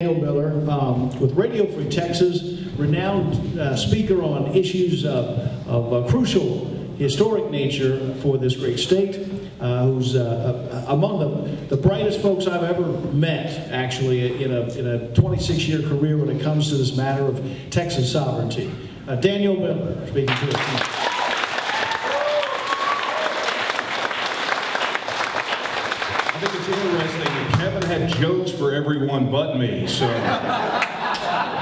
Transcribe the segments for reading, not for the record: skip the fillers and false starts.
Daniel Miller with Radio Free Texas, renowned speaker on issues of crucial historic nature for this great state, who's among the brightest folks I've ever met, actually, in a 26-year career when it comes to this matter of Texas sovereignty. Daniel Miller speaking to us. I think it's interesting that Kevin had jokes for everyone but me, so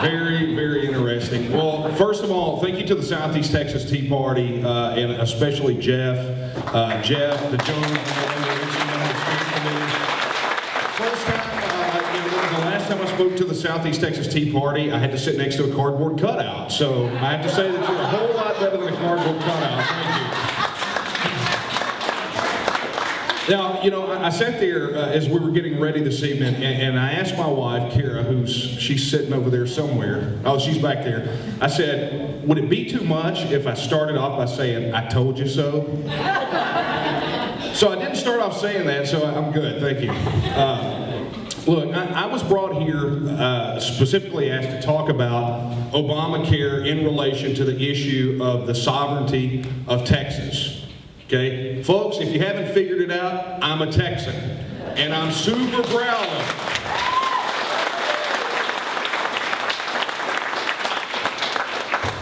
very, very interesting. Well, first of all, thank you to the Southeast Texas Tea Party, and especially Jeff, the Jones, First time, the last time I spoke to the Southeast Texas Tea Party, I had to sit next to a cardboard cutout, so I have to say that you're a whole lot better than a cardboard cutout. Thank you. Now, I sat there as we were getting ready this evening, and I asked my wife, Kara, she's sitting over there somewhere. Oh, she's back there. I said, would it be too much if I started off by saying, I told you so? So I didn't start off saying that, so I'm good. Thank you. Look, I was brought here specifically asked to talk about Obamacare in relation to the issue of the sovereignty of Texas. Okay, folks, if you haven't figured it out, I'm a Texan, and I'm super proud of it.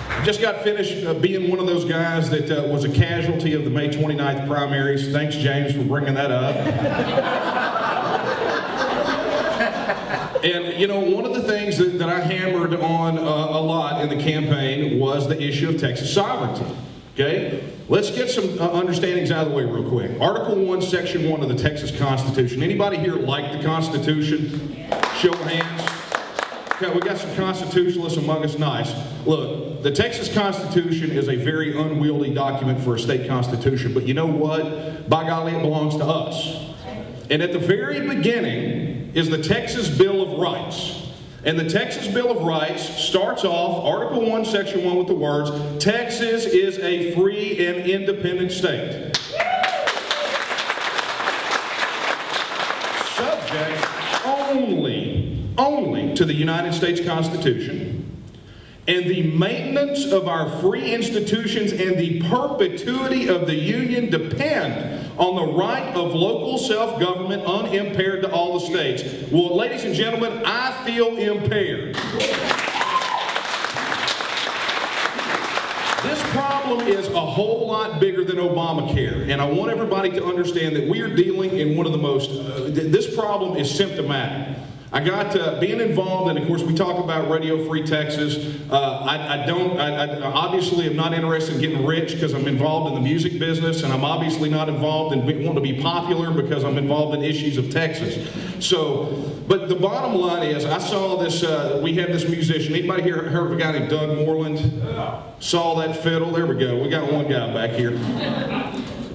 I just got finished being one of those guys that was a casualty of the May 29th primaries. Thanks, James, for bringing that up. And, one of the things that I hammered on a lot in the campaign was the issue of Texas sovereignty. Okay, let's get some understandings out of the way real quick. Article 1, Section 1 of the Texas Constitution. Anybody here like the Constitution? Show of hands. Okay, we got some constitutionalists among us. Nice. Look, the Texas Constitution is a very unwieldy document for a state constitution, but you know what? By golly, it belongs to us. And at the very beginning is the Texas Bill of Rights. And the Texas Bill of Rights starts off, Article 1, Section 1, with the words, Texas is a free and independent state. Subject only to the United States Constitution, and the maintenance of our free institutions and the perpetuity of the Union depend on the right of local self-government unimpaired to all the states. Well, ladies and gentlemen, I feel impaired. This problem is a whole lot bigger than Obamacare, and I want everybody to understand that we are dealing in one of the most, this problem is symptomatic. I got being involved, and of course we talk about Radio Free Texas. I obviously am not interested in getting rich because I'm involved in the music business, and I'm obviously not involved in wanting to be popular because I'm involved in issues of Texas. So, but the bottom line is, I saw this, we had this musician. Anybody here heard of a guy named Doug Moreland? Saw that fiddle? There we go. We got one guy back here.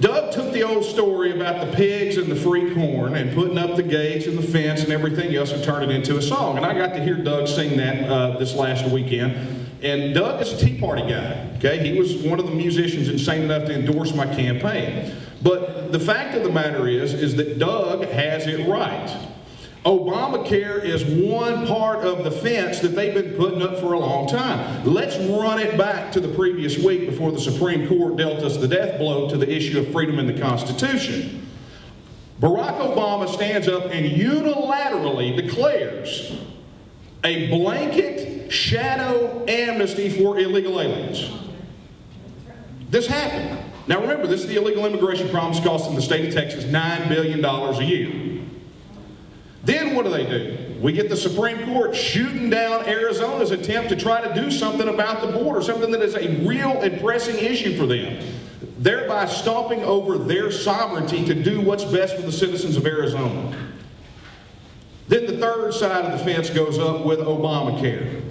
Doug took the old story about the pigs and the free corn and putting up the gates and the fence and everything else and turned it into a song. And I got to hear Doug sing that this last weekend. And Doug is a Tea Party guy, okay? He was one of the musicians insane enough to endorse my campaign. But the fact of the matter is that Doug has it right. Obamacare is one part of the fence that they've been putting up for a long time. Let's run it back to the previous week before the Supreme Court dealt us the death blow to the issue of freedom in the Constitution. Barack Obama stands up and unilaterally declares a blanket shadow amnesty for illegal aliens. This happened. Now remember, this is the illegal immigration problem costing the state of Texas $9 billion a year. Then what do? We get the Supreme Court shooting down Arizona's attempt to try to do something about the border, something that is a real and pressing issue for them, thereby stomping over their sovereignty to do what's best for the citizens of Arizona. Then the third side of the fence goes up with Obamacare.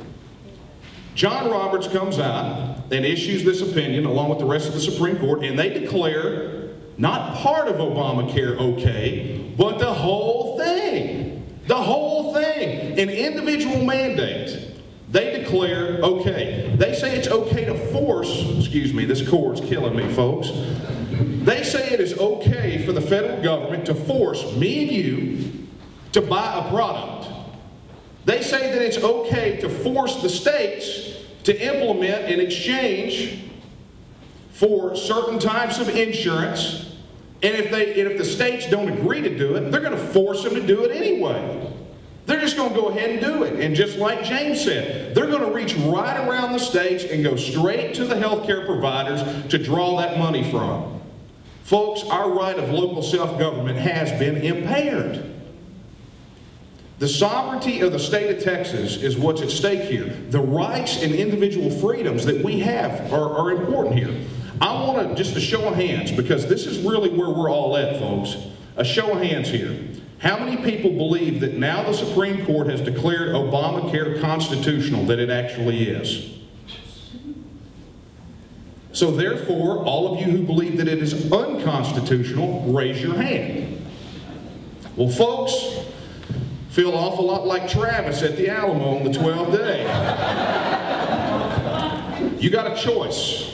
John Roberts comes out and issues this opinion along with the rest of the Supreme Court, and they declare not part of Obamacare okay, but the whole thing. The whole thing. An individual mandate. They declare okay. They say it's okay to force, excuse me, this cord's killing me, folks. They say it is okay for the federal government to force me and you to buy a product They say that it's okay to force the states to implement in exchange for certain types of insurance. And if the states don't agree to do it, they're going to force them to do it anyway. They're just going to go ahead and do it. And just like James said, they're going to reach right around the states and go straight to the healthcare providers to draw that money from. Folks, our right of local self-government has been impaired. The sovereignty of the state of Texas is what's at stake here. The rights and individual freedoms that we have are important here. I want to, just a show of hands, because this is really where we're all at, folks. A show of hands here. How many people believe that now the Supreme Court has declared Obamacare constitutional, that it actually is? So therefore, all of you who believe that it is unconstitutional, raise your hand. Well, folks, feel an awful lot like Travis at the Alamo on the 12th day. You got a choice.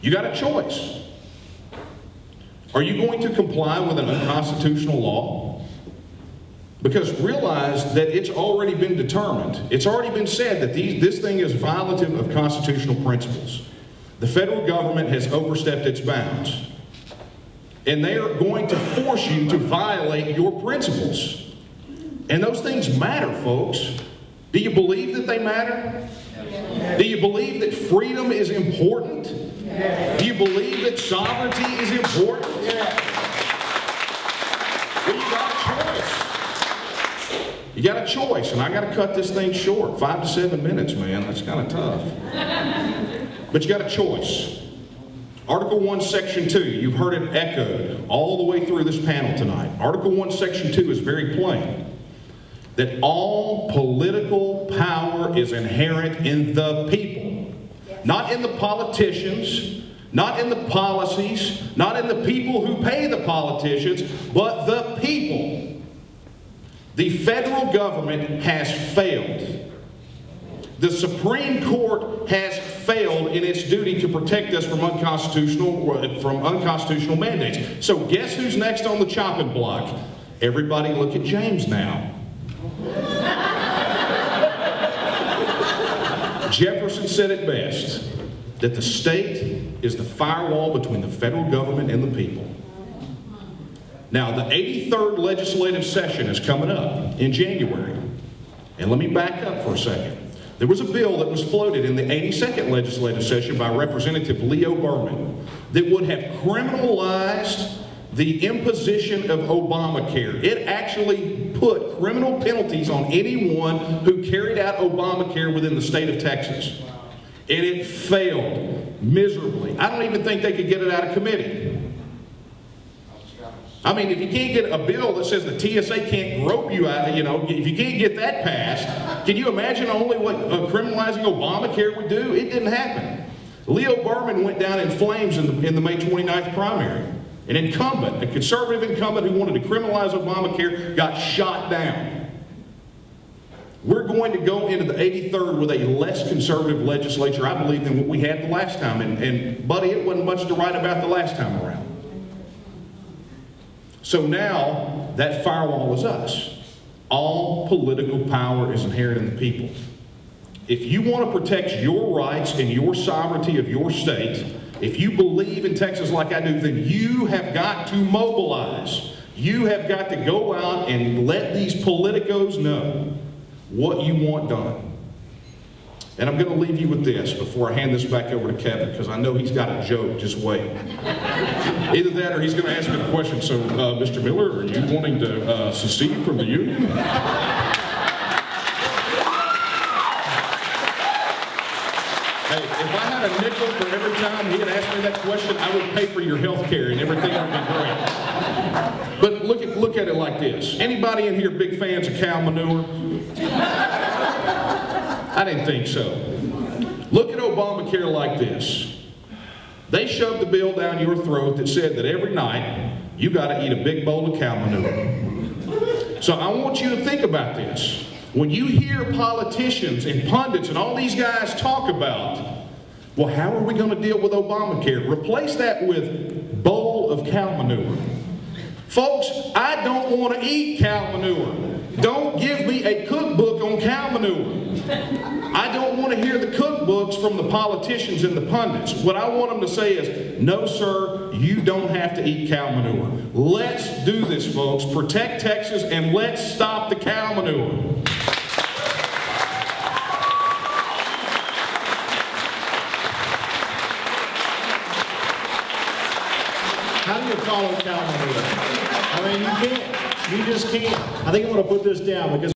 You got a choice. Are you going to comply with an unconstitutional law? Because realize that it's already been determined. It's already been said that this thing is violative of constitutional principles. The federal government has overstepped its bounds. And they are going to force you to violate your principles. And those things matter, folks. Do you believe that they matter? Do you believe that freedom is important? Do you believe that sovereignty is important? Well, you got a choice. You got a choice, and I got to cut this thing short. 5 to 7 minutes, man. That's kind of tough. But you got a choice. Article 1, Section 2, you've heard it echoed all the way through this panel tonight. Article 1, Section 2 is very plain. That all political power is inherent in the people. Not in the politicians, not in the policies, not in the people who pay the politicians, but the people. The federal government has failed. The Supreme Court has failed in its duty to protect us from unconstitutional mandates. So guess who's next on the chopping block? Everybody look at James now. Jefferson said it best, that the state is the firewall between the federal government and the people. Now, the 83rd legislative session is coming up in January. And let me back up for a second. There was a bill that was floated in the 82nd legislative session by Representative Leo Berman that would have criminalized the imposition of Obamacare. It actually put criminal penalties on anyone who carried out Obamacare within the state of Texas. And it failed miserably. I don't even think they could get it out of committee. I mean, if you can't get a bill that says the TSA can't grope you out, if you can't get that passed, can you imagine only what criminalizing Obamacare would do? It didn't happen. Leo Berman went down in flames in the May 29th primary. An incumbent, a conservative incumbent who wanted to criminalize Obamacare, got shot down. We're going to go into the 83rd with a less conservative legislature, I believe, than what we had the last time. And buddy, it wasn't much to write about the last time around. So now, that firewall is us. All political power is inherent in the people. If you want to protect your rights and your sovereignty of your state, if you believe in Texas like I do, then you have got to mobilize. You have got to go out and let these politicos know what you want done. And I'm going to leave you with this before I hand this back over to Kevin, because I know he's got a joke. Just wait. Either that or he's going to ask me the question, so Mr. Miller, are you wanting to secede from the union? Hey, if I had a nickel for every time he had asked me that question, I would pay for your health care and everything would be great. But look at it like this. Anybody in here big fans of cow manure? I didn't think so. Look at Obamacare like this. They shoved the bill down your throat that said that every night you got to eat a big bowl of cow manure. So I want you to think about this. When you hear politicians and pundits and all these guys talk about, well, how are we going to deal with Obamacare? Replace that with bowl of cow manure. Folks, I don't want to eat cow manure. Don't give me a cookbook on cow manure. I don't want to hear the cookbooks from the politicians and the pundits. What I want them to say is, no, sir, you don't have to eat cow manure. Let's do this, folks. Protect Texas, and let's stop the cow manure. How do you follow cow manure? I mean, you can't. You just can't. I think I'm going to put this down because